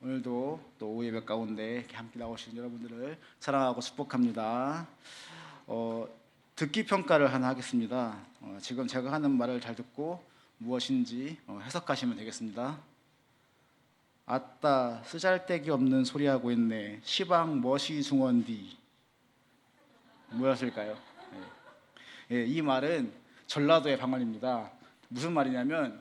오늘도 또 오후 예배 가운데 이렇게 함께 나오신 여러분들을 사랑하고 축복합니다. 듣기 평가를 하나 하겠습니다. 지금 제가 하는 말을 잘 듣고 무엇인지 해석하시면 되겠습니다. 아따 쓰잘데기 없는 소리 하고 있네. 시방 멋이 중원디. 뭐였을까요? 이 말은 전라도의 방언입니다. 무슨 말이냐면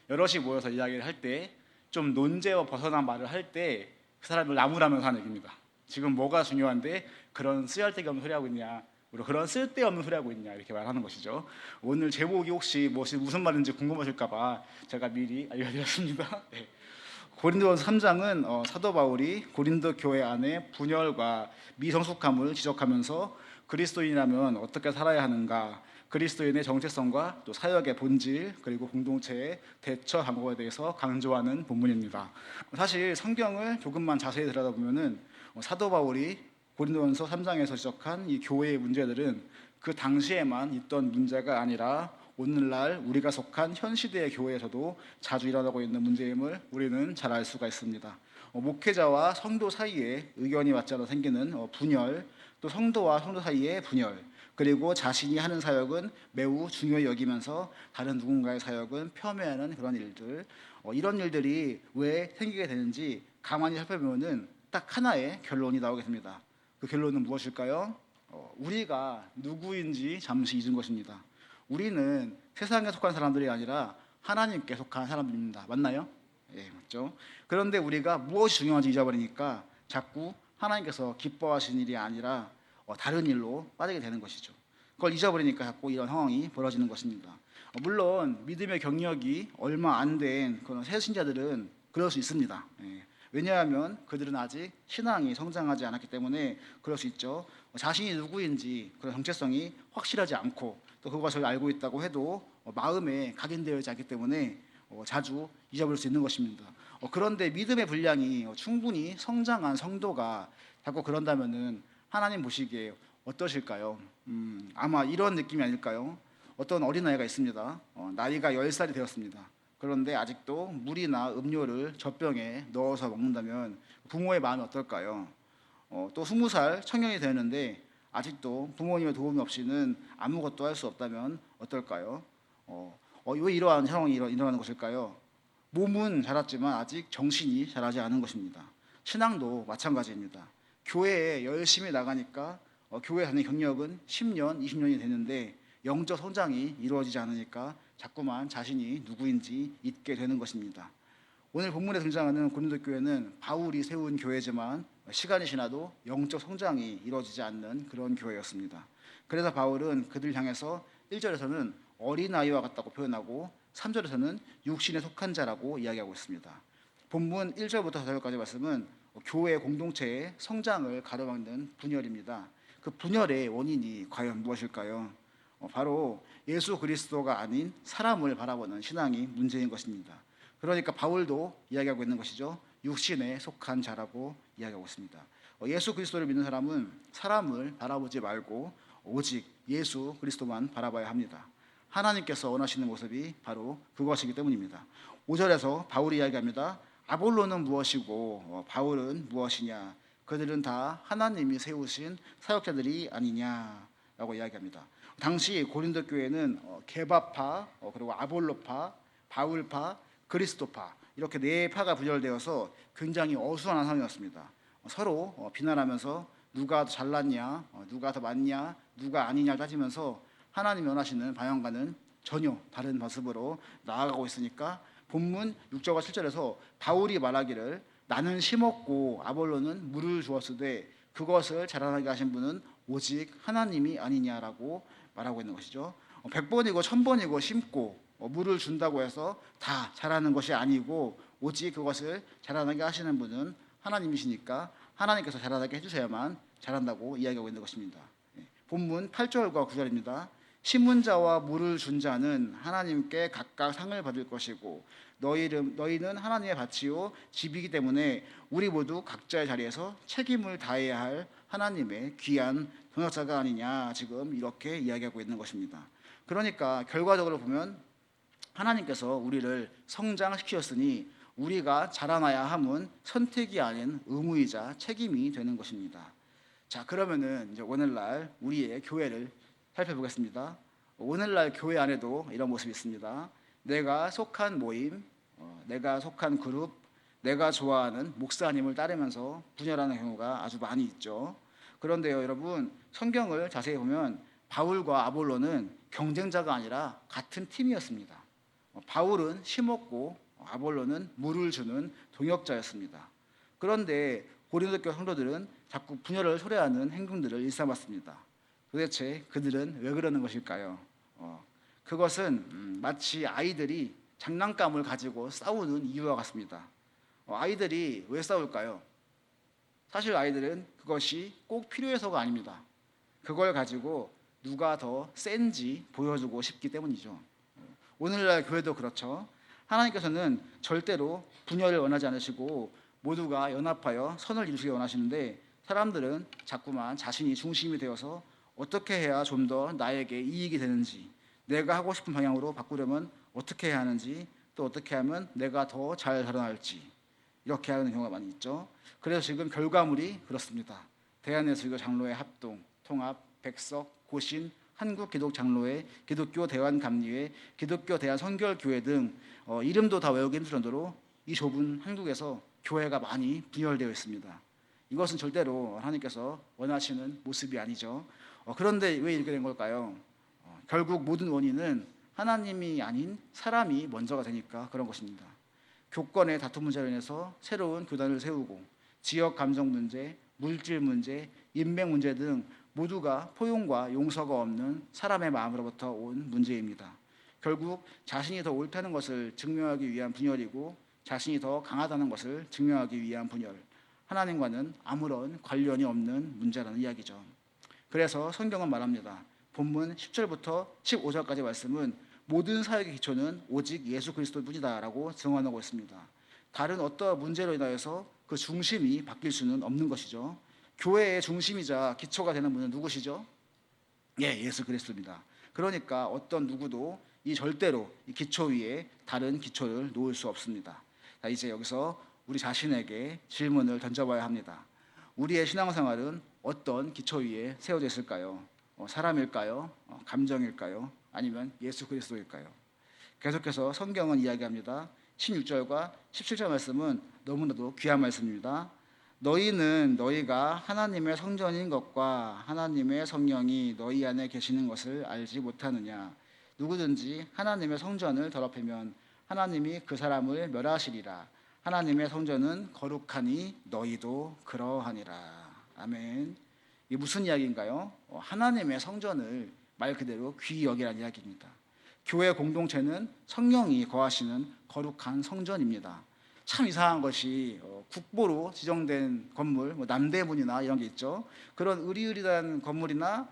여럿이 모여서 이야기를 할 때 좀 논제와 벗어난 말을 할 때 그 사람을 나무라면서 하는 얘기입니다. 지금 뭐가 중요한데 그런 쓰잘데기 없는 소리 하고 있냐, 그리고 그런 쓸데없는 소리 하고 있냐, 이렇게 말하는 것이죠. 오늘 제목이 혹시 무슨 말인지 궁금하실까봐 제가 미리 알려드렸습니다. 네. 고린도전서 3장은 사도 바울이 고린도 교회 안에 분열과 미성숙함을 지적하면서 그리스도인이라면 어떻게 살아야 하는가, 그리스도인의 정체성과 또 사역의 본질, 그리고 공동체의 대처 방법에 대해서 강조하는 본문입니다. 사실 성경을 조금만 자세히 들여다보면은 사도 바울이 고린도전서 3장에서 지적한 이 교회의 문제들은 그 당시에만 있던 문제가 아니라 오늘날 우리가 속한 현 시대의 교회에서도 자주 일어나고 있는 문제임을 우리는 잘 알 수가 있습니다. 목회자와 성도 사이에 의견이 맞지 않아 생기는 분열, 또 성도와 성도 사이의 분열, 그리고 자신이 하는 사역은 매우 중요히 여기면서 다른 누군가의 사역은 폄훼하는 그런 일들, 이런 일들이 왜 생기게 되는지 가만히 살펴보면은 딱 하나의 결론이 나오게 됩니다. 그 결론은 무엇일까요? 우리가 누구인지 잠시 잊은 것입니다. 우리는 세상에 속한 사람들이 아니라 하나님께 속한 사람들입니다. 맞나요? 예, 맞죠? 그런데 우리가 무엇이 중요한지 잊어버리니까 자꾸 하나님께서 기뻐하시는 일이 아니라 다른 일로 빠지게 되는 것이죠. 그걸 잊어버리니까 자꾸 이런 상황이 벌어지는 것입니다. 물론 믿음의 경력이 얼마 안 된 그런 새 신자들은 그럴 수 있습니다. 예. 왜냐하면 그들은 아직 신앙이 성장하지 않았기 때문에 그럴 수 있죠. 자신이 누구인지 그런 정체성이 확실하지 않고 또 그것을 알고 있다고 해도 마음에 각인되어 있지 않기 때문에 자주 잊어버릴 수 있는 것입니다. 그런데 믿음의 분량이 충분히 성장한 성도가 자꾸 그런다면은 하나님 보시기에 어떠실까요? 아마 이런 느낌이 아닐까요? 어떤 어린아이가 있습니다. 나이가 10살이 되었습니다. 그런데 아직도 물이나 음료를 젖병에 넣어서 먹는다면 부모의 마음이 어떨까요? 또 20살 청년이 되었는데 아직도 부모님의 도움이 없이는 아무것도 할 수 없다면 어떨까요? 왜 이러한 상황이 일어나는 것일까요? 몸은 자랐지만 아직 정신이 자라지 않은 것입니다. 신앙도 마찬가지입니다. 교회에 열심히 나가니까 교회 다니는 경력은 10년, 20년이 되는데 영적 성장이 이루어지지 않으니까 자꾸만 자신이 누구인지 잊게 되는 것입니다. 오늘 본문에 등장하는 고린도 교회는 바울이 세운 교회지만 시간이 지나도 영적 성장이 이루어지지 않는 그런 교회였습니다. 그래서 바울은 그들 향해서 1절에서는 어린아이와 같다고 표현하고 3절에서는 육신에 속한 자라고 이야기하고 있습니다. 본문 1절부터 4절까지 말씀은 교회 공동체의 성장을 가로막는 분열입니다. 그 분열의 원인이 과연 무엇일까요? 바로 예수 그리스도가 아닌 사람을 바라보는 신앙이 문제인 것입니다. 그러니까 바울도 이야기하고 있는 것이죠. 육신에 속한 자라고 이야기하고 있습니다. 예수 그리스도를 믿는 사람은 사람을 바라보지 말고 오직 예수 그리스도만 바라봐야 합니다. 하나님께서 원하시는 모습이 바로 그것이기 때문입니다. 5절에서 바울이 이야기합니다. 아볼로는 무엇이고 바울은 무엇이냐? 그들은 다 하나님이 세우신 사역자들이 아니냐라고 이야기합니다. 당시 고린도 교회는 게바파, 그리고 아볼로파, 바울파, 그리스도파 이렇게 네 파가 분열되어서 굉장히 어수선한 상황이었습니다. 서로 비난하면서 누가 더 잘났냐, 누가 더 많냐, 누가 아니냐 따지면서 하나님이 원하시는 방향과는 전혀 다른 모습으로 나아가고 있으니까 본문 6절과 7절에서 바울이 말하기를 나는 심었고 아볼로는 물을 주었으되 그것을 자라나게 하신 분은 오직 하나님이 아니냐라고 말하고 있는 것이죠. 100번이고 1000번이고 심고 물을 준다고 해서 다 자라는 것이 아니고 오직 그것을 자라나게 하시는 분은 하나님이시니까 하나님께서 자라나게 해주셔야만 자란다고 이야기하고 있는 것입니다. 본문 8절과 9절입니다. 심은 자와 물을 준 자는 하나님께 각각 상을 받을 것이고 너희는 하나님의 밭이요 집이기 때문에 우리 모두 각자의 자리에서 책임을 다해야 할 하나님의 귀한 동역자가 아니냐, 지금 이렇게 이야기하고 있는 것입니다. 그러니까 결과적으로 보면 하나님께서 우리를 성장시키셨으니 우리가 자라나야 함은 선택이 아닌 의무이자 책임이 되는 것입니다. 자, 그러면은 이제 오늘날 우리의 교회를 살펴보겠습니다. 오늘날 교회 안에도 이런 모습이 있습니다. 내가 속한 모임, 내가 속한 그룹, 내가 좋아하는 목사님을 따르면서 분열하는 경우가 아주 많이 있죠. 그런데요, 여러분, 성경을 자세히 보면 바울과 아볼로는 경쟁자가 아니라 같은 팀이었습니다. 바울은 심었고 아볼로는 물을 주는 동역자였습니다. 그런데 고린도 교회 성도들은 자꾸 분열을 초래하는 행동들을 일삼았습니다. 도대체 그들은 왜 그러는 것일까요? 그것은 마치 아이들이 장난감을 가지고 싸우는 이유와 같습니다. 아이들이 왜 싸울까요? 사실 아이들은 그것이 꼭 필요해서가 아닙니다. 그걸 가지고 누가 더 센지 보여주고 싶기 때문이죠. 오늘날 교회도 그렇죠. 하나님께서는 절대로 분열을 원하지 않으시고 모두가 연합하여 선을 이루시기 원하시는데, 사람들은 자꾸만 자신이 중심이 되어서 어떻게 해야 좀 더 나에게 이익이 되는지, 내가 하고 싶은 방향으로 바꾸려면 어떻게 해야 하는지, 또 어떻게 하면 내가 더 잘 자라날지, 이렇게 하는 경우가 많이 있죠. 그래서 지금 결과물이 그렇습니다. 대한예수교 장로회 합동, 통합, 백석, 고신, 한국기독장로회, 기독교 대환감리회, 기독교 대한선결교회 등 이름도 다 외우기 힘들 정도로 이 좁은 한국에서 교회가 많이 분열되어 있습니다. 이것은 절대로 하나님께서 원하시는 모습이 아니죠. 그런데 왜 이렇게 된 걸까요? 결국 모든 원인은 하나님이 아닌 사람이 먼저가 되니까 그런 것입니다. 교권의 다툼 문제로 인해서 새로운 교단을 세우고, 지역 감정 문제, 물질 문제, 인맥 문제 등 모두가 포용과 용서가 없는 사람의 마음으로부터 온 문제입니다. 결국 자신이 더 옳다는 것을 증명하기 위한 분열이고, 자신이 더 강하다는 것을 증명하기 위한 분열, 하나님과는 아무런 관련이 없는 문제라는 이야기죠. 그래서 성경은 말합니다. 본문 10절부터 15절까지 말씀은 모든 사역의 기초는 오직 예수 그리스도뿐이다 라고 증언하고 있습니다. 다른 어떠한 문제로 인하여서 그 중심이 바뀔 수는 없는 것이죠. 교회의 중심이자 기초가 되는 분은 누구시죠? 예수 그리스도입니다. 그러니까 어떤 누구도 절대로 이 기초 위에 다른 기초를 놓을 수 없습니다. 자, 이제 여기서 우리 자신에게 질문을 던져봐야 합니다. 우리의 신앙생활은 어떤 기초 위에 세워져 있을까요? 사람일까요? 감정일까요? 아니면 예수 그리스도일까요? 계속해서 성경은 이야기합니다. 16절과 17절 말씀은 너무나도 귀한 말씀입니다. 너희는 너희가 하나님의 성전인 것과 하나님의 성령이 너희 안에 계시는 것을 알지 못하느냐? 누구든지 하나님의 성전을 더럽히면 하나님이 그 사람을 멸하시리라. 하나님의 성전은 거룩하니 너희도 그러하니라. 아멘. 이게 무슨 이야기인가요? 하나님의 성전을 말 그대로 귀히 여기라는 이야기입니다. 교회 공동체는 성령이 거하시는 거룩한 성전입니다. 참 이상한 것이 국보로 지정된 건물, 남대문이나 이런 게 있죠. 그런 으리으리한 건물이나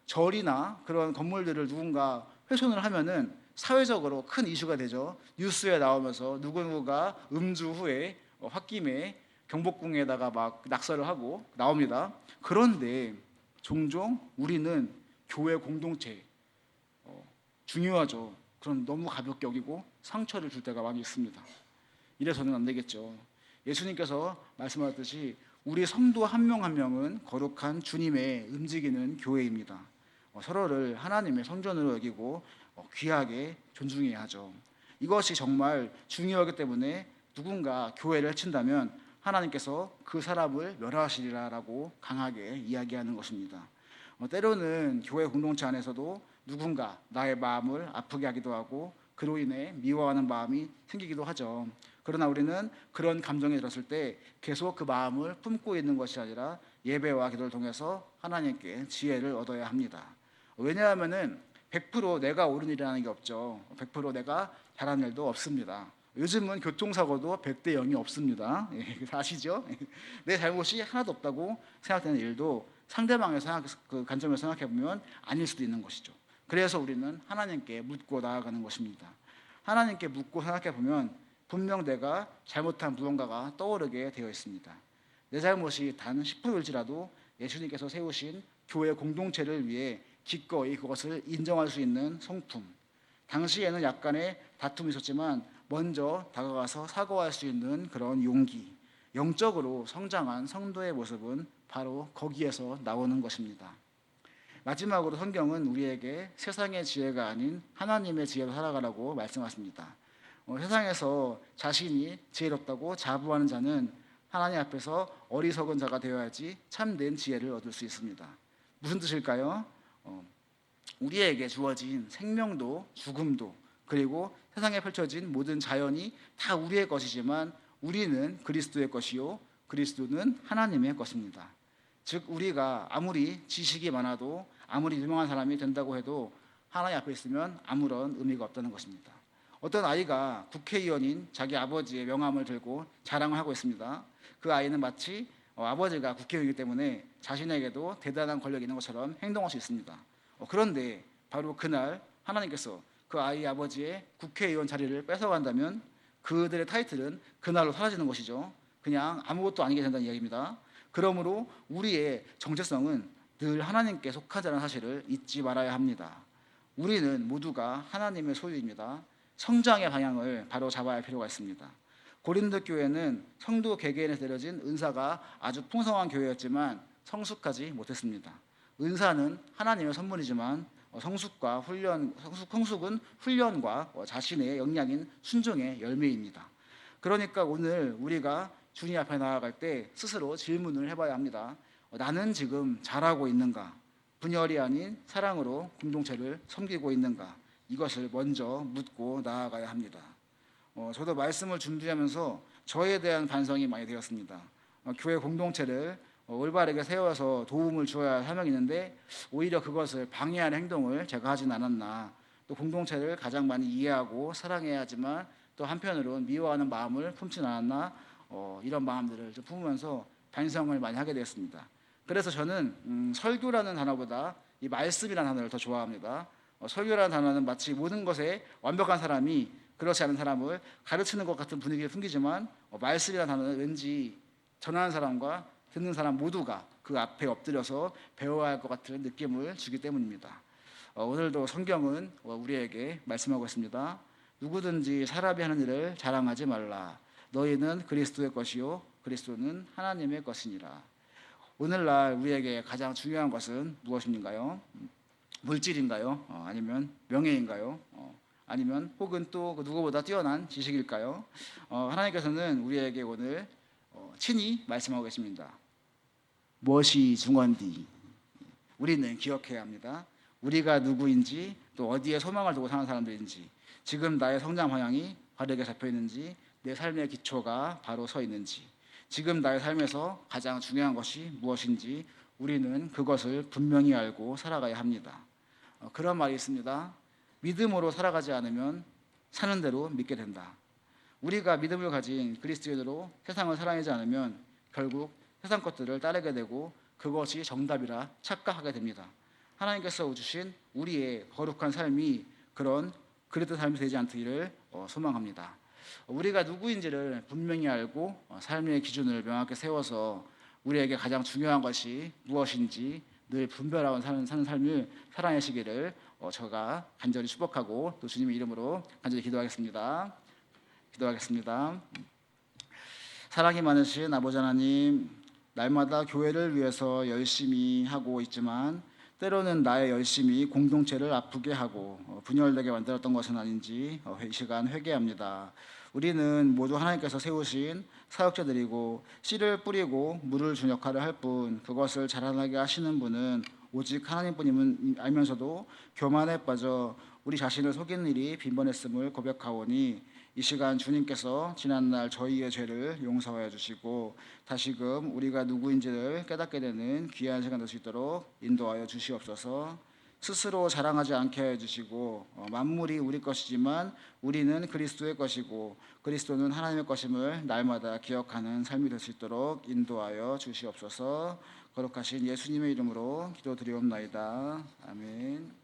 절이나 그런 건물들을 누군가 훼손을 하면은 사회적으로 큰 이슈가 되죠. 뉴스에 나오면서 누구누구가 음주 후에 홧김에 경복궁에다가 막 낙서를 하고 나옵니다. 그런데 종종 우리는 교회 공동체 중요하죠. 그럼 너무 가볍게 여기고 상처를 줄 때가 많이 있습니다. 이래서는 안 되겠죠. 예수님께서 말씀하셨듯이 우리 성도 한 명 한 명은 거룩한 주님의 움직이는 교회입니다. 서로를 하나님의 성전으로 여기고 귀하게 존중해야 하죠. 이것이 정말 중요하기 때문에 누군가 교회를 해친다면 하나님께서 그 사람을 멸하시리라라고 강하게 이야기하는 것입니다. 때로는 교회 공동체 안에서도 누군가 나의 마음을 아프게 하기도 하고 그로 인해 미워하는 마음이 생기기도 하죠. 그러나 우리는 그런 감정이 들었을 때 계속 그 마음을 품고 있는 것이 아니라 예배와 기도를 통해서 하나님께 지혜를 얻어야 합니다. 왜냐하면은 100% 내가 옳은 일이라는 게 없죠. 100% 내가 잘하는 일도 없습니다. 요즘은 교통사고도 100대 0이 없습니다. 아시죠? 내 잘못이 하나도 없다고 생각되는 일도 상대방의 그 관점에서 생각해보면 아닐 수도 있는 것이죠. 그래서 우리는 하나님께 묻고 나아가는 것입니다. 하나님께 묻고 생각해보면 분명 내가 잘못한 무언가가 떠오르게 되어 있습니다. 내 잘못이 단 10%일지라도 예수님께서 세우신 교회 공동체를 위해 기꺼이 그것을 인정할 수 있는 성품. 당시에는 약간의 다툼이 있었지만 먼저 다가가서 사과할 수 있는 그런 용기, 영적으로 성장한 성도의 모습은 바로 거기에서 나오는 것입니다. 마지막으로 성경은 우리에게 세상의 지혜가 아닌 하나님의 지혜로 살아가라고 말씀하십니다. 세상에서 자신이 지혜롭다고 자부하는 자는 하나님 앞에서 어리석은 자가 되어야지 참된 지혜를 얻을 수 있습니다. 무슨 뜻일까요? 우리에게 주어진 생명도 죽음도 그리고 세상에 펼쳐진 모든 자연이 다 우리의 것이지만 우리는 그리스도의 것이요 그리스도는 하나님의 것입니다. 즉 우리가 아무리 지식이 많아도 아무리 유명한 사람이 된다고 해도 하나님 앞에 있으면 아무런 의미가 없다는 것입니다. 어떤 아이가 국회의원인 자기 아버지의 명함을 들고 자랑을 하고 있습니다. 그 아이는 마치 아버지가 국회의원이기 때문에 자신에게도 대단한 권력이 있는 것처럼 행동할 수 있습니다. 그런데 바로 그날 하나님께서 그 아이 아버지의 국회의원 자리를 뺏어간다면 그들의 타이틀은 그날로 사라지는 것이죠. 그냥 아무것도 아니게 된다는 이야기입니다. 그러므로 우리의 정체성은 늘 하나님께 속한 자라는 사실을 잊지 말아야 합니다. 우리는 모두가 하나님의 소유입니다. 성장의 방향을 바로 잡아야 할 필요가 있습니다. 고린도 교회는 성도 개개인에서 내려진 은사가 아주 풍성한 교회였지만 성숙하지 못했습니다. 은사는 하나님의 선물이지만 성숙은 훈련과 자신의 역량인 순종의 열매입니다. 그러니까 오늘 우리가 주님 앞에 나아갈 때 스스로 질문을 해봐야 합니다. 나는 지금 잘하고 있는가? 분열이 아닌 사랑으로 공동체를 섬기고 있는가? 이것을 먼저 묻고 나아가야 합니다. 저도 말씀을 준비하면서 저에 대한 반성이 많이 되었습니다. 교회 공동체를 올바르게 세워서 도움을 주어야 할 사명이 있는데 오히려 그것을 방해하는 행동을 제가 하진 않았나, 또 공동체를 가장 많이 이해하고 사랑해야 하지만 또 한편으로는 미워하는 마음을 품진 않았나, 이런 마음들을 좀 품으면서 반성을 많이 하게 되었습니다. 그래서 저는 설교라는 단어보다 이 말씀이라는 단어를 더 좋아합니다. 설교라는 단어는 마치 모든 것에 완벽한 사람이 그렇지 않은 사람을 가르치는 것 같은 분위기를 풍기지만 말씀이라는 단어는 왠지 전하는 사람과 듣는 사람 모두가 그 앞에 엎드려서 배워야 할 것 같은 느낌을 주기 때문입니다. 오늘도 성경은 우리에게 말씀하고 있습니다. 누구든지 사람이 하는 일을 자랑하지 말라. 너희는 그리스도의 것이요 그리스도는 하나님의 것이니라. 오늘날 우리에게 가장 중요한 것은 무엇인가요? 물질인가요? 아니면 명예인가요? 아니면 혹은 또 누구보다 뛰어난 지식일까요? 하나님께서는 우리에게 오늘 친히 말씀하고 계십니다. 무엇이 중요한디? 우리는 기억해야 합니다. 우리가 누구인지 또 어디에 소망을 두고 사는 사람들인지, 지금 나의 성장 방향이 바르게 잡혀 있는지, 내 삶의 기초가 바로 서 있는지, 지금 나의 삶에서 가장 중요한 것이 무엇인지 우리는 그것을 분명히 알고 살아가야 합니다. 그런 말이 있습니다. 믿음으로 살아가지 않으면 사는 대로 믿게 된다. 우리가 믿음을 가진 그리스도인으로 세상을 사랑하지 않으면 결국 세상 것들을 따르게 되고 그것이 정답이라 착각하게 됩니다. 하나님께서 주신 우리의 거룩한 삶이 그런 그릇된 삶이 되지 않기를 소망합니다. 우리가 누구인지를 분명히 알고 삶의 기준을 명확히 세워서 우리에게 가장 중요한 것이 무엇인지 늘 분별하고 사는 삶을 살아내시기를 제가 간절히 축복하고 또 주님의 이름으로 간절히 기도하겠습니다. 사랑이 많으신 아버지 하나님, 날마다 교회를 위해서 열심히 하고 있지만 때로는 나의 열심이 공동체를 아프게 하고 분열되게 만들었던 것은 아닌지 이 시간 회개합니다. 우리는 모두 하나님께서 세우신 사역자들이고 씨를 뿌리고 물을 준 역할을 할 뿐 그것을 자라나게 하시는 분은 오직 하나님뿐임을 알면서도 교만에 빠져 우리 자신을 속이는 일이 빈번했음을 고백하오니 이 시간 주님께서 지난날 저희의 죄를 용서하여 주시고 다시금 우리가 누구인지를 깨닫게 되는 귀한 시간 될 수 있도록 인도하여 주시옵소서. 스스로 자랑하지 않게 하여 주시고 만물이 우리 것이지만 우리는 그리스도의 것이고 그리스도는 하나님의 것임을 날마다 기억하는 삶이 될 수 있도록 인도하여 주시옵소서. 거룩하신 예수님의 이름으로 기도드리옵나이다. 아멘.